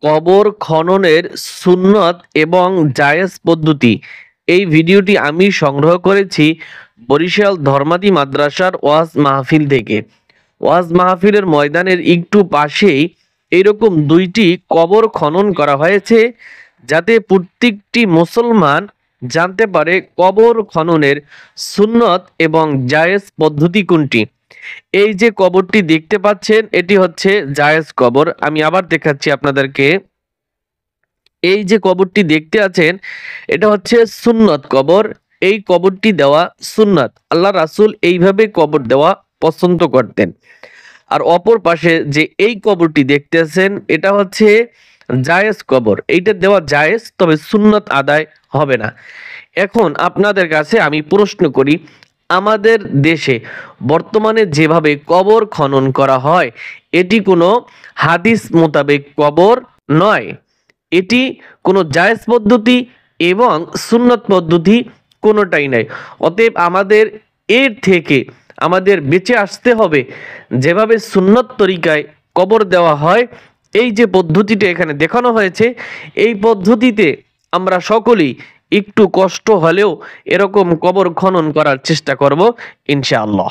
কবর খননের সুন্নত এবং জায়েজ পদ্ধতি। এই ভিডিওটি আমি সংগ্রহ করেছি বরিশাল ধর্মাদি মাদ্রাসার ওয়াজ মাহফিল থেকে। ওয়াজ মাহফিলের ময়দানের একটু পাশেই এইরকম দুইটি কবর খনন করা হয়েছে, যাতে প্রত্যেকটি মুসলমান জানতে পারে কবর খননের সুন্নত এবং জায়েজ পদ্ধতি কোনটি। এই যে কবরটি দেখতে পাচ্ছেন, এটি হচ্ছে জায়েজ কবর। আমি আবার দেখাচ্ছি আপনাদেরকে। এই যে কবরটি দেখতে আছেন, এটা হচ্ছে সুন্নত কবর। এই কবরটি দেওয়া সুন্নত, আল্লাহ রাসূল এইভাবে কবর দেওয়া পছন্দ করতেন। আর অপর পাশে যে এই কবরটি দেখতেছেন, এটা হচ্ছে জায়েজ কবর। এইটা দেওয়া জায়েজ, তবে সুন্নত আদায় হবে না। এখন আপনাদের কাছে আমি প্রশ্ন করি, আমাদের দেশে বর্তমানে যেভাবে কবর খনন করা হয়, এটি কোনো হাদিস মোতাবেক কবর নয়। এটি কোনো জায়েজ পদ্ধতি এবং সুন্নত পদ্ধতি কোনোটাই নাই। অতএব আমাদের এর থেকে আমাদের বেঁচে আসতে হবে। যেভাবে সুন্নত তরিকায় কবর দেওয়া হয়, এই যে পদ্ধতিটা এখানে দেখানো হয়েছে, এই পদ্ধতিতে আমরা সকলেই একটু কষ্ট হলেও এরকম কবর খনন করার চেষ্টা করব ইনশাআল্লাহ।